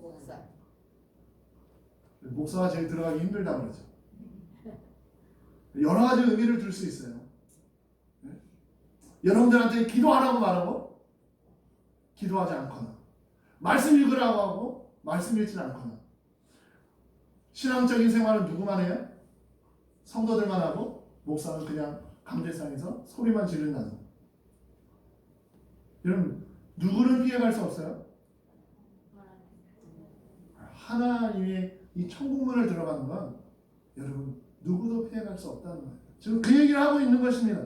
목사. 목사가 제일 들어가기 힘들다 그러죠. 여러 가지 의미를 둘 수 있어요. 여러분들한테 기도하라고 말하고 기도하지 않거나, 말씀 읽으라고 하고 말씀 읽지 않거나. 신앙적인 생활은 누구만 해요? 성도들만 하고 목사는 그냥 강대상에서 소리만 지른다는. 여러분, 누구를 피해갈 수 없어요? 하나님의 이 천국문을 들어가는 건 여러분 누구도 피해갈 수 없다는 거예요. 지금 그 얘기를 하고 있는 것입니다.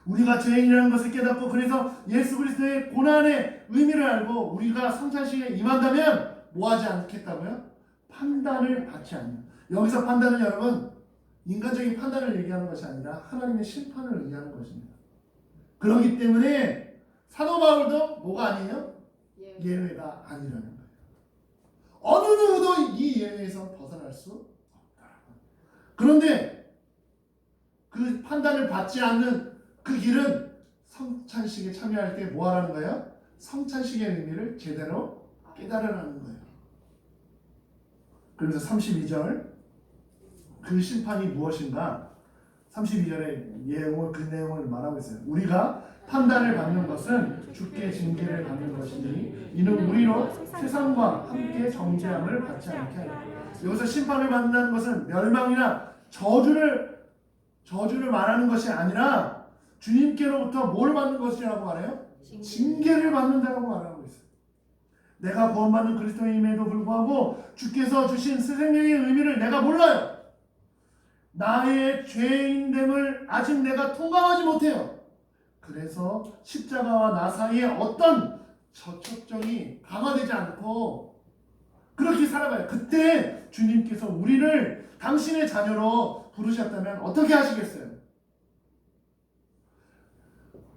우리가 죄인이라는 것을 깨닫고, 그래서 예수 그리스도의 고난의 의미를 알고 우리가 성찬식에 임한다면 뭐 하지 않겠다고요? 판단을 받지 않는. 여기서 판단은 여러분 인간적인 판단을 얘기하는 것이 아니라 하나님의 심판을 의미하는 것입니다. 그렇기 때문에 사도 바울도 뭐가 아니에요? 예외가 아니라는 거예요. 어느 누구도 이 예외에서 벗어날 수 없다. 그런데 그 판단을 받지 않는 그 길은 성찬식에 참여할 때 뭐 하라는 거예요? 성찬식의 의미를 제대로 깨달으라는 거예요. 그래서 32절 그 심판이 무엇인가? 32절의 그 내용을 말하고 있어요. 우리가 판단을 받는 것은 주께 징계를 받는 것이니 이는 우리로 세상과 함께 정죄함을 받지 않게 하리라. 여기서 심판을 받는다는 것은 멸망이나 저주를 말하는 것이 아니라 주님께로부터 뭘 받는 것이라고 말해요? 징계를 받는다고 말하고 있어요. 내가 구원받는 그리스도인임에도 불구하고 주께서 주신 새 생명의 의미를 내가 몰라요. 나의 죄인됨을 아직 내가 통감하지 못해요. 그래서 십자가와 나 사이에 어떤 저촉정이 강화되지 않고 그렇게 살아가요. 그때 주님께서 우리를 당신의 자녀로 부르셨다면 어떻게 하시겠어요?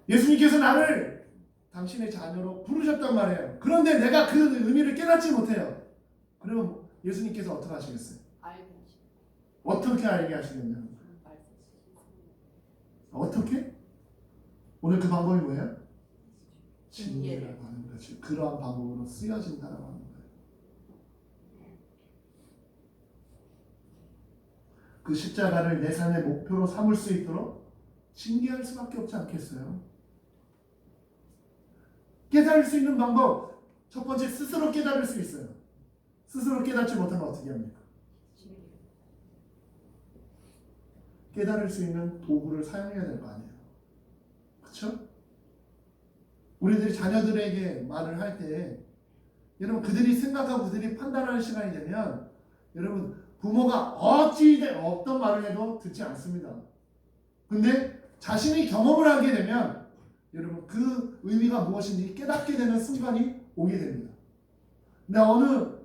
예수님께서 나를 당신의 자녀로 부르셨단 말이에요. 그런데 내가 그 의미를 깨닫지 못해요. 그럼 예수님께서 어떻게 하시겠어요? 어떻게 알게 하시겠냐? 어떻게? 오늘 그 방법이 뭐예요? 징계라고 하는 거지. 그러한 방법으로 쓰여진다라고 하는 거예요. 그 십자가를 내 삶의 목표로 삼을 수 있도록 징계할 수밖에 없지 않겠어요? 깨달을 수 있는 방법, 첫 번째 스스로 깨달을 수 있어요. 스스로 깨닫지 못하면 어떻게 합니까? 깨달을 수 있는 도구를 사용해야 될 거 아니에요. 그렇죠? 우리들이 자녀들에게 말을 할 때 여러분 그들이 생각하고 그들이 판단하는 시간이 되면 여러분 부모가 어떤 말을 해도 듣지 않습니다. 근데 자신이 경험을 하게 되면 여러분 그 의미가 무엇인지 깨닫게 되는 순간이 오게 됩니다. 근데 어느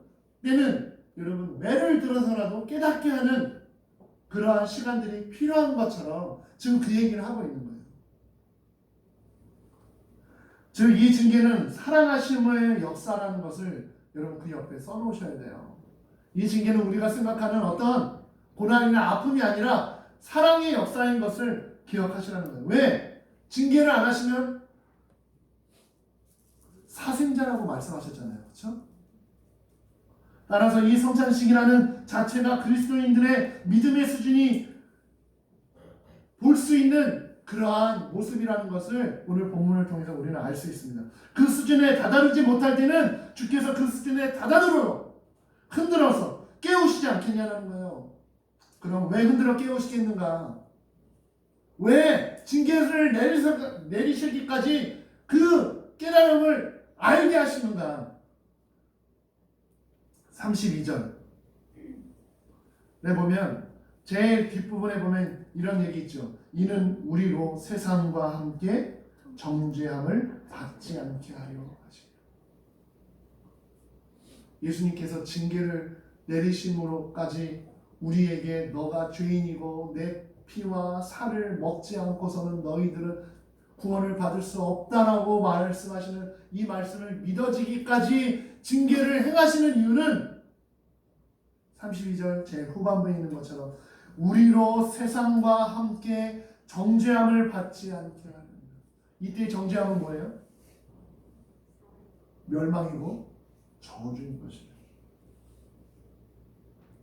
때는 여러분 매를 들어서라도 깨닫게 하는 그러한 시간들이 필요한 것처럼 지금 그 얘기를 하고 있는 거예요. 즉 이 징계는 사랑하심의 역사라는 것을 여러분 그 옆에 써놓으셔야 돼요. 이 징계는 우리가 생각하는 어떤 고난이나 아픔이 아니라 사랑의 역사인 것을 기억하시라는 거예요. 왜? 징계를 안 하시면 사생자라고 말씀하셨잖아요. 그렇죠? 따라서 이 성찬식이라는 자체가 그리스도인들의 믿음의 수준이 볼 수 있는 그러한 모습이라는 것을 오늘 본문을 통해서 우리는 알 수 있습니다. 그 수준에 다다르지 못할 때는 주께서 그 수준에 다다르도록 흔들어서 깨우시지 않겠냐는 거예요. 그럼 왜 흔들어 깨우시겠는가? 왜 징계를 내리시기까지 그 깨달음을 알게 하시는가? 32절에 보면 제일 뒷부분에 보면 이런 얘기 있죠. 이는 우리로 세상과 함께 정죄함을 받지 않게 하려 하시고, 예수님께서 징계를 내리심으로까지 우리에게 너가 죄인이고 내 피와 살을 먹지 않고서는 너희들은 구원을 받을 수 없다라고 말씀하시는 이 말씀을 믿어지기까지 징계를 행하시는 이유는 32절 제 후반부에 있는 것처럼 우리로 세상과 함께 정죄함을 받지 않게 하는 거예요. 이때 정죄함은 뭐예요? 멸망이고 저주인 것이죠.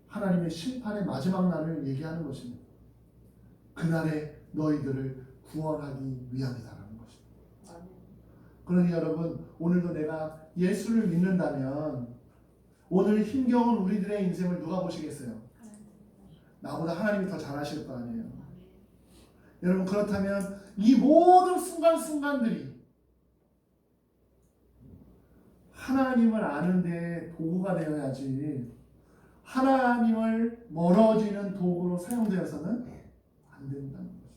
하나님의 심판의 마지막 날을 얘기하는 것입니다. 그날에 너희들을 구원하기 위함이다라는 것입니다. 그러니 여러분, 오늘도 내가 예수를 믿는다면 오늘 힘겨운 우리들의 인생을 누가 보시겠어요? 나보다 하나님이 더 잘하실 거 아니에요. 여러분, 그렇다면 이 모든 순간순간들이 하나님을 아는데 도구가 되어야지 하나님을 멀어지는 도구로 사용되어서는 안 된다는 거죠.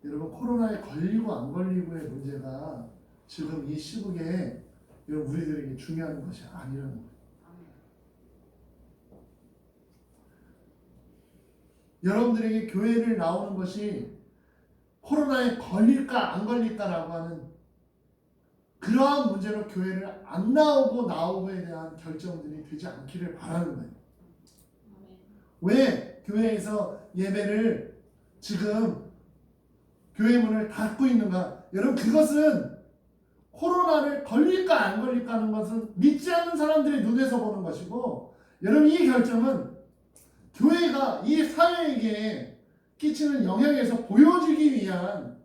여러분, 코로나에 걸리고 안 걸리고의 문제가 지금 이 시국에 우리들에게 중요한 것이 아니라는 거예요. 여러분들에게 교회를 나오는 것이 코로나에 걸릴까 안 걸릴까라고 하는 그러한 문제로 교회를 안 나오고 나오고에 대한 결정들이 되지 않기를 바라는 거예요. 왜 교회에서 예배를 지금 교회 문을 닫고 있는가? 여러분, 그것은 코로나를 걸릴까 안 걸릴까 하는 것은 믿지 않는 사람들의 눈에서 보는 것이고, 여러분, 이 결정은 교회가 이 사회에게 끼치는 영향에서 보여주기 위한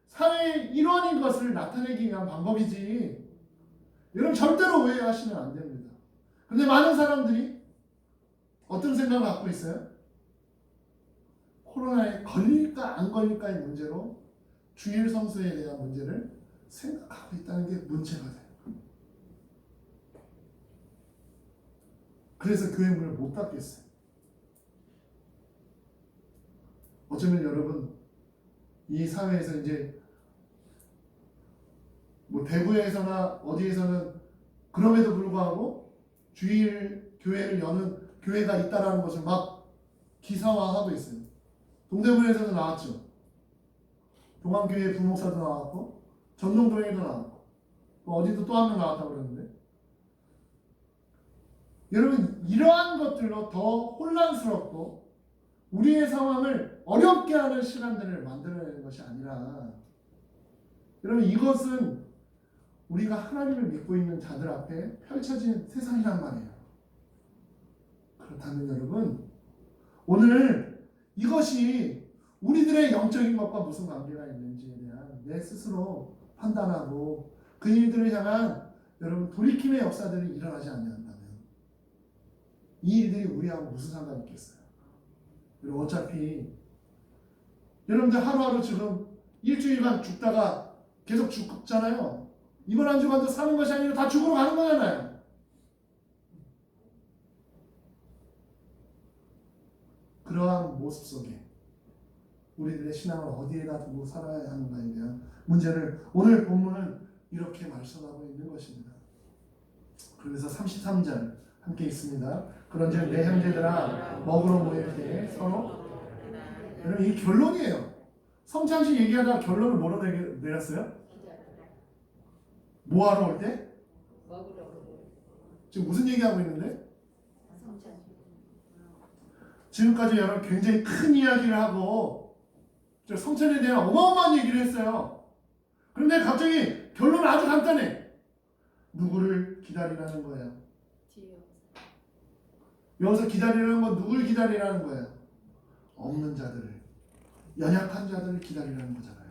사회의 일원인 것을 나타내기 위한 방법이지, 여러분 절대로 오해하시면 안 됩니다. 그런데 많은 사람들이 어떤 생각을 갖고 있어요? 코로나에 걸릴까 안 걸릴까의 문제로 주일 성수에 대한 문제를 생각하고 있다는 게 문제가 돼요. 그래서 교회 문을 못 닫겠어요. 어쩌면 여러분, 이 사회에서 이제 뭐 대구에서나 어디에서는 그럼에도 불구하고 주일 교회를 여는 교회가 있다라는 것을 막 기사화하고 있어요. 동대문에서도 나왔죠. 동안교회 부목사도 나왔고, 전동교회도 나왔고, 어디도 또 한 명 나왔다고 그러는데, 여러분, 이러한 것들로 더 혼란스럽고 우리의 상황을 어렵게 하는 시간들을 만들어내는 것이 아니라, 여러분, 이것은 우리가 하나님을 믿고 있는 자들 앞에 펼쳐진 세상이란 말이에요. 그렇다면 여러분, 오늘 이것이 우리들의 영적인 것과 무슨 관계가 있는지에 대한 내 스스로 판단하고 그 일들을 향한 여러분 돌이킴의 역사들이 일어나지 않는다면 이 일들이 우리하고 무슨 상관이 있겠어요? 그리고 어차피 여러분들 하루하루 지금 일주일간 죽다가 계속 죽잖아요. 이번 한 주간도 사는 것이 아니라 다 죽으러 가는 거잖아요. 그러한 모습 속에 우리들의 신앙을 어디에다 두고 살아야 하는가에 대한 문제를 오늘 본문은 이렇게 말씀하고 있는 것입니다. 그래서 33절 함께 있습니다. 그런즉 내 형제들아, 먹으러 모일 때 서로, 여러분, 이 결론이에요. 성찬식 얘기하다가 결론을 뭐로 내렸어요? 뭐 하러 올 때? 지금 무슨 얘기하고 있는데? 지금까지 여러분 굉장히 큰 이야기를 하고 성찬에 대한 어마어마한 얘기를 했어요. 그런데 갑자기 결론은 아주 간단해. 누구를 기다리라는 거예요? 여기서 기다리라는 건 누굴 기다리라는 거예요? 없는 자들을, 연약한 자들을 기다리라는 거잖아요.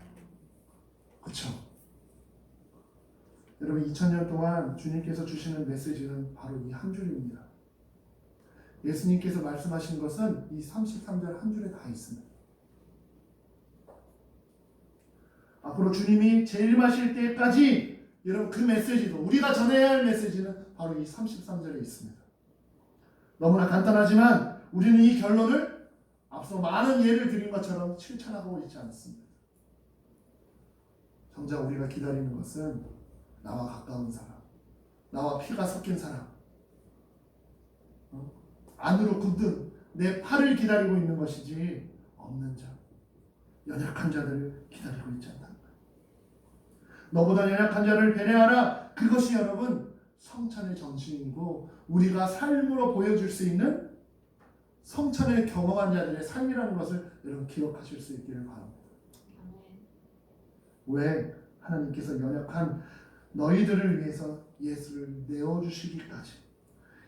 그렇죠? 여러분, 2000년 동안 주님께서 주시는 메시지는 바로 이 한 줄입니다. 예수님께서 말씀하신 것은 이 33절 한 줄에 다 있습니다. 앞으로 주님이 재림하실 때까지 여러분 그 메시지도, 우리가 전해야 할 메시지는 바로 이 33절에 있습니다. 너무나 간단하지만 우리는 이 결론을 앞서 많은 예를 드린 것처럼 실천하고 있지 않습니다. 정작 우리가 기다리는 것은 나와 가까운 사람, 나와 피가 섞인 사람, 안으로 굳은 내 팔을 기다리고 있는 것이지 없는 자, 연약한 자들을 기다리고 있지 않다. 너보다 연약한 자를 배려하라. 그것이 여러분 성찬의 정신이고 우리가 삶으로 보여줄 수 있는 성찬을 경험한 자들의 삶이라는 것을 여러분 기억하실 수 있기를 바랍니다. 왜 하나님께서 연약한 너희들을 위해서 예수를 내어주시기까지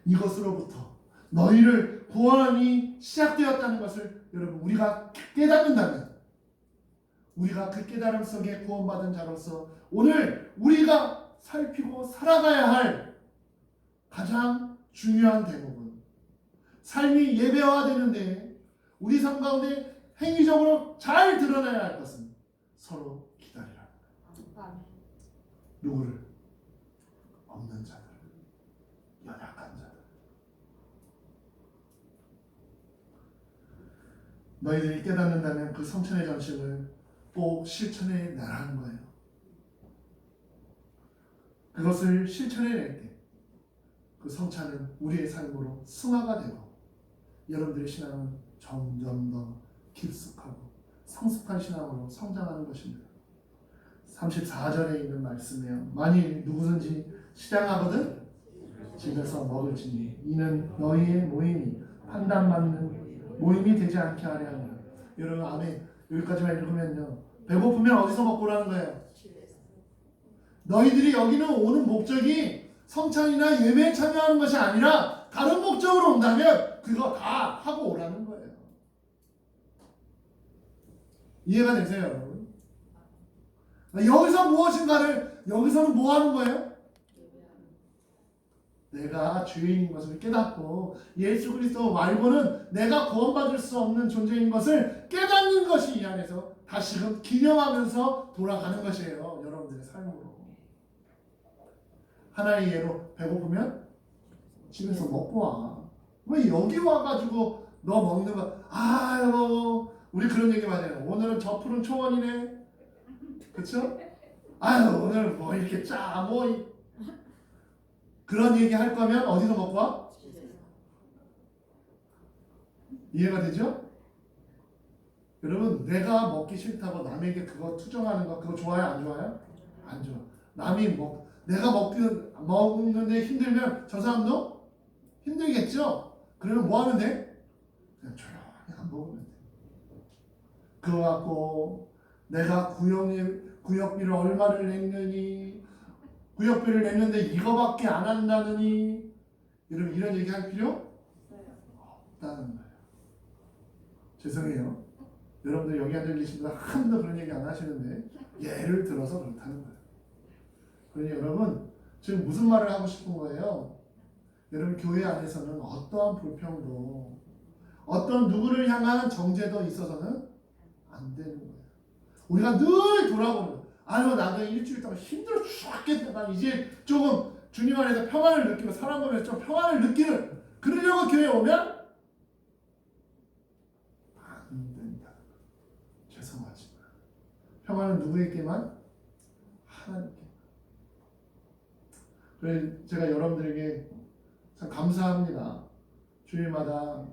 이것으로부터 너희를 구원이 시작되었다는 것을 여러분 우리가 깨닫는다면, 우리가 그 깨달음 속에 구원받은 자로서 오늘 우리가 살피고 살아가야 할 가장 중요한 대목은, 삶이 예배화되는데 우리 삶 가운데 행위적으로 잘 드러나야 할 것은 서로 기다리라. 누구를? 없는 자들, 연약한 자들. 너희들이 깨닫는다면 그 성찬의 전심을 꼭 실천해 내라는 거예요. 그것을 실천해 낼 때 그 성찬은 우리의 삶으로 승화가 되고 여러분들의 신앙은 점점 더 깊숙하고 성숙한 신앙으로 성장하는 것입니다. 34절에 있는 말씀이에요. 만일 누구든지 시장하거든 집에서 먹을지니 이는 너희의 모임이 판단받는 모임이 되지 않게 하려 합니다. 여러분 아멘. 여기까지만 읽으면요, 배고프면 어디서 먹고 오라는 거예요? 너희들이 여기는 오는 목적이 성찬이나 예배에 참여하는 것이 아니라 다른 목적으로 온다면 그거 다 하고 오라는 거예요. 이해가 되세요, 여러분? 여기서 무엇인가를, 여기서는 뭐 하는 거예요? 내가 주인인 것을 깨닫고 예수 그리스도 말고는 내가 구원받을 수 없는 존재인 것을 깨닫는 것이 이 안에서 다시금 기념하면서 돌아가는 것이에요. 여러분들의 삶으로. 하나의 예로, 배고프면 집에서 먹고 와. 왜 여기 와가지고 너 먹는 거, 아유, 우리 그런 얘기 많이 해요. 오늘은 저 푸른 초원이네. 그쵸? 아유, 오늘 뭐 이렇게 그런 얘기 할 거면 어디서 먹고 와? 이해가 되죠? 여러분, 내가 먹기 싫다고 남에게 그거 투정하는 거, 그거 좋아요? 안 좋아요? 안 좋아. 내가 먹는데 힘들면 저 사람도 힘들겠죠? 그러면 뭐 하면 돼? 그냥 조용히 안 먹으면 돼. 그거 갖고 내가 구역비를 얼마를 냈느니, 구역비를 냈는데 이거밖에 안 한다느니, 여러분 이런 얘기 할 필요 없다는 거예요. 죄송해요. 여러분들 여기 앉아 계신 분들 한 번도 그런 얘기 안 하시는데 예를 들어서 그렇다는 거예요. 그러니 여러분 지금 무슨 말을 하고 싶은 거예요? 여러분 교회 안에서는 어떠한 불평도, 어떤 누구를 향한 정죄도 있어서는 안 되는 거예요. 우리가 늘 돌아보는 거예요. 아유, 나도 일주일 동안 힘들어 죽겠다. 난 이제 조금 주님 안에서 평안을 느끼고 사람 보면서 좀 평안을 느끼는, 그러려고 교회에 오면 안 된다. 죄송하지만 평안은 누구에게만? 하나님께. 그래서 제가 여러분들에게 참 감사합니다. 주일마다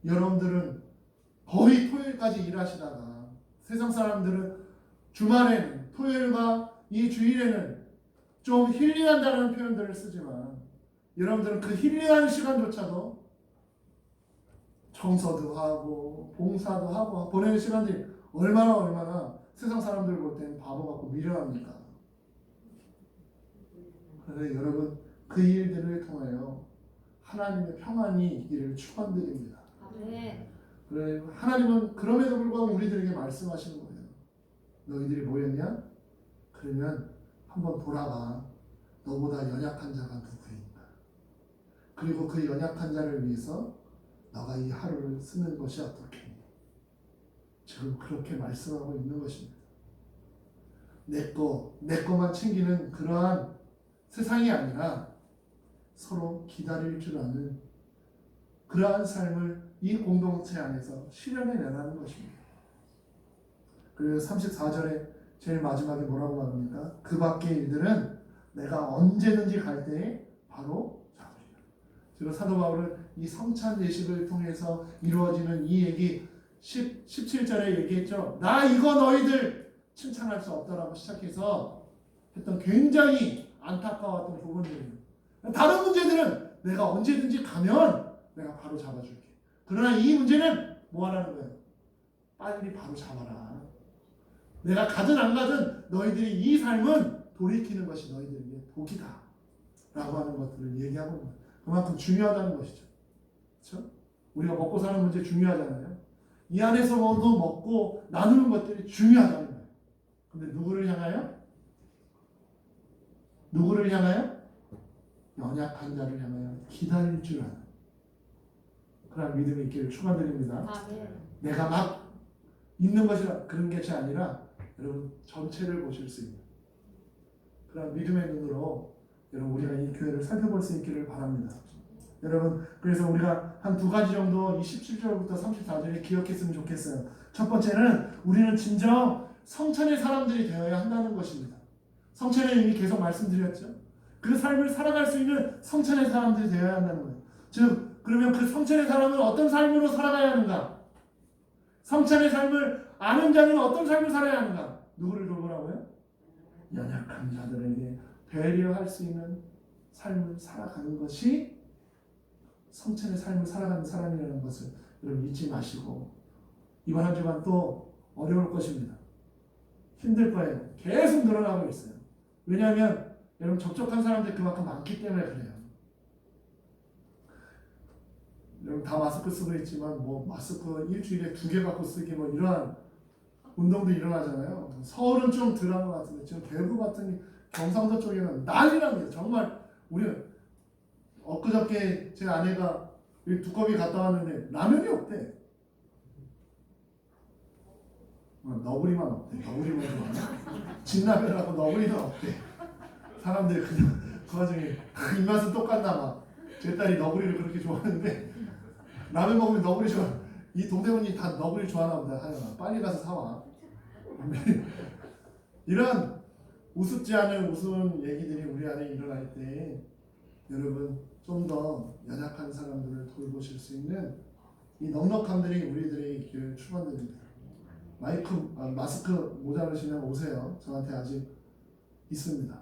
여러분들은 거의 토요일까지 일하시다가 세상 사람들은 주말에는, 토요일과 이 주일에는 좀 힐링한다는 표현들을 쓰지만 여러분들은 그 힐링하는 시간조차도 청소도 하고 봉사도 하고 보내는 시간들이 얼마나 세상 사람들 볼 때는 바보 같고 미련합니까? 그래서 여러분 그 일들을 통하여 하나님의 평안이 있기를 축원드립니다. 그래, 하나님은 그럼에도 불구하고 우리들에게 말씀하시는 거예요. 너희들이 모였냐? 그러면 한번 돌아봐. 너보다 연약한 자가 누구인가? 그리고 그 연약한 자를 위해서 너가 이 하루를 쓰는 것이 어떻겠니? 지금 그렇게 말씀하고 있는 것입니다. 내 거만 챙기는 그러한 세상이 아니라 서로 기다릴 줄 아는 그러한 삶을 이 공동체 안에서 실현해 내라는 것입니다. 그리고 34절에 제일 마지막에 뭐라고 말합니까? 그 밖의 일들은 내가 언제든지 갈 때에 바로 잡으리라. 지금 사도 바울은 이 성찬 예식을 통해서 이루어지는 이 얘기 17절에 얘기했죠. 나 이거 너희들 칭찬할 수 없다라고 시작해서 했던 굉장히 안타까웠던 부분들이에요. 다른 문제들은 내가 언제든지 가면 내가 바로 잡아줄게. 그러나 이 문제는 뭐 하라는 거예요? 빨리 바로 잡아라. 내가 가든 안 가든 너희들이 이 삶은 돌이키는 것이 너희들에게 복이다 라고 하는 것들을 얘기하고 있는 거예요. 그만큼 중요하다는 것이죠. 그렇죠? 우리가 먹고 사는 문제 중요하잖아요. 이 안에서도 먹고 나누는 것들이 중요하다는 거예요. 근데 누구를 향하여? 누구를 향하여? 연약한 자를 향하여 기다릴 줄 아는 그런 믿음이 있기를 축원드립니다. 내가 막 있는 것이라 그런 것이 아니라 여러분 전체를 보실 수 있는 그런 믿음의 눈으로 여러분 우리가 이 교회를 살펴볼 수 있기를 바랍니다. 여러분 그래서 우리가 한 두 가지 정도 이 17절부터 34절에 기억했으면 좋겠어요. 첫 번째는 우리는 진정 성찬의 사람들이 되어야 한다는 것입니다. 성찬에 이미 계속 말씀드렸죠. 그 삶을 살아갈 수 있는 성찬의 사람들이 되어야 한다는 거예요. 즉 그러면 그 성찬의 사람은 어떤 삶으로 살아가야 하는가? 성찬의 삶을 아는 자는 어떤 삶을 살아야 하는가? 누구를 돌보라고요? 연약한 자들에게 배려할 수 있는 삶을 살아가는 것이 성찬의 삶을 살아가는 사람이라는 것을 여러분 잊지 마시고 이번 한 주간 또 어려울 것입니다. 힘들 거예요. 계속 늘어나고 있어요. 왜냐하면 여러분 접촉한 사람들이 그만큼 많기 때문에 그래요. 여러분 다 마스크 쓰고 있지만 뭐 마스크 일주일에 2개 갖고 쓰기 뭐 이러한 운동도 일어나잖아요. 서울은 좀 덜한 것 같은데 지금 대구 같은 경상도 쪽에는 난리란 거예요. 정말 우리는 엊그저께 제 아내가 두꺼비 갔다 왔는데 라면이 없대. 너구리만 없대. 너구리만 좋아하나? 진라면하고 너구리는 없대. 사람들이 그냥 그 와중에 입맛은 똑같나 봐. 제 딸이 너구리를 그렇게 좋아하는데 라면 먹으면 너구리 좋아. 이 동대문이 다 너구리 좋아하나 보다. 하여간 빨리 가서 사와. 이런 우습지 않은 우스운 얘기들이 우리 안에 일어날 때 여러분 좀 더 연약한 사람들을 돌보실 수 있는 이 넉넉함들이 우리들의 있기를 축원드립니다. 마스크 모자르시면 오세요. 저한테 아직 있습니다.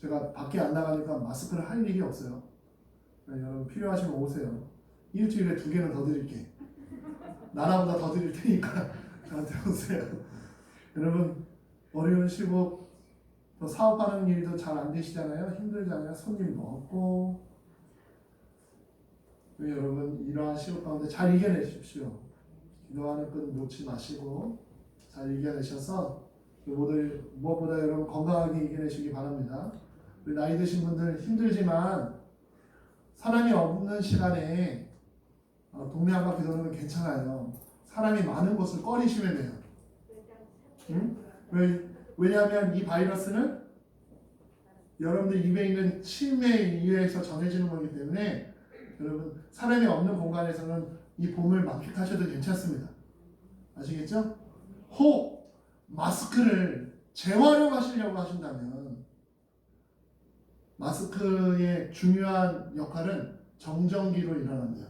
제가 밖에 안 나가니까 마스크를 할 일이 없어요. 여러분 필요하시면 오세요. 일주일에 2개는 더 드릴게. 나라보다 더 드릴 테니까 저한테 오세요. 여러분 어려운 시국 또 사업하는 일도 잘 안 되시잖아요. 힘들잖아요. 손님도 없고. 여러분 이러한 시국 가운데 잘 이겨내십시오. 기도하는 끈 놓지 마시고 잘 이겨내셔서 무엇보다 여러분 건강하게 이겨내시기 바랍니다. 나이 드신 분들 힘들지만 사람이 없는 시간에 동네 한 바퀴 도는 건 괜찮아요. 사람이 많은 곳을 꺼리시면 돼요. 응? 왜냐하면 이 바이러스는 여러분들 입에 있는 침에 의해서 전해지는 거기 때문에 여러분 사람이 없는 공간에서는 이 봄을 만끽하셔도 괜찮습니다. 아시겠죠? 혹 마스크를 재활용하시려고 하신다면 마스크의 중요한 역할은 정전기로 일어난대요.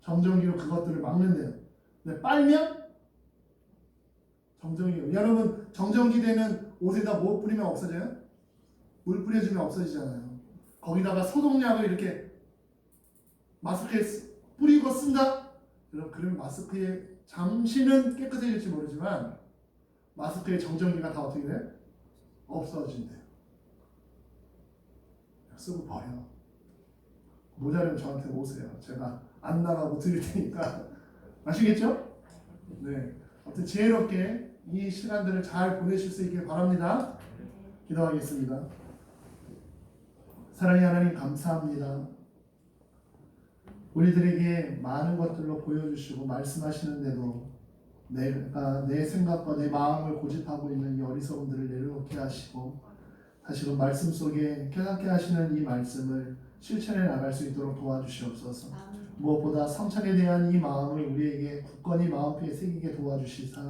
정전기로 그것들을 막는데요. 근데 빨면 정전기. 여러분 정전기 되는 옷에다 뭐 뿌리면 없어져요? 물 뿌려주면 없어지잖아요. 거기다가 소독약을 이렇게 마스크에 뿌리고 쓴다? 그러면 마스크에 잠시는 깨끗해질지 모르지만 마스크의 정전기가 다 어떻게 돼? 없어진대요. 쓰고 버려. 모자르면 저한테 오세요. 제가 안 나가고 드릴 테니까. 아시겠죠? 네. 아무튼 지혜롭게 이 시간들을 잘 보내실 수 있길 바랍니다. 기도하겠습니다. 사랑의 하나님 감사합니다. 우리들에게 많은 것들로 보여주시고 말씀하시는데도 내가 내 생각과 내 마음을 고집하고 있는 이 어리석음들을 내려놓게 하시고 다시금 말씀 속에 깨닫게 하시는 이 말씀을 실천해 나갈 수 있도록 도와주시옵소서. 무엇보다 성찬에 대한 이 마음을 우리에게 굳건히 마음속에 새기게 도와주시사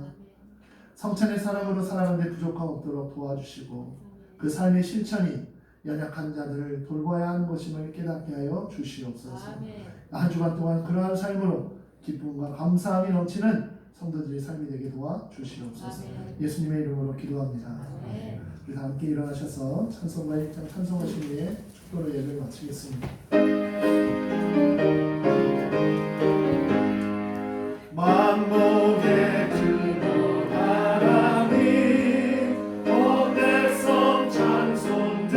성찬의 사람으로 살아가는 데 부족함 없도록 도와주시고 그 삶의 실천이 연약한 자들을 돌봐야 하는 것임을 깨닫게 하여 주시옵소서. 한 주간 동안 그러한 삶으로 기쁨과 감사함이 넘치는 성도들의 삶이 되게 도와주시옵소서. 예수님의 이름으로 기도합니다. 우리 다 함께 일어나셔서 찬송과 1장 찬송하신 후에 축도로 예배를 마치겠습니다. 만복의 주여 하나님 온 백성 찬송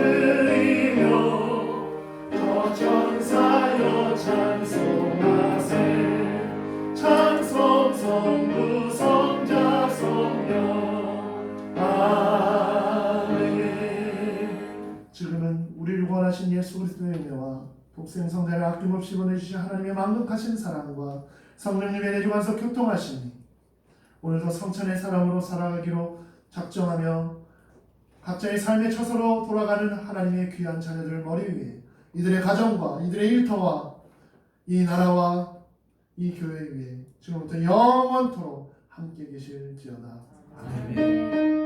지금은 우리를 구원하신 예수 그리스도의 은혜와 독생 성자를 아낌없이 보내주신 하나님의 만극하신 사랑과 성령님의 내주관서 교통하심이 오늘도 성천의 사람으로 살아가기로 작정하며 각자의 삶의 처소로 돌아가는 하나님의 귀한 자녀들 머리 위에 이들의 가정과 이들의 일터와 이 나라와 이 교회 위에 지금부터 영원토록 함께 계실지어다. 아멘.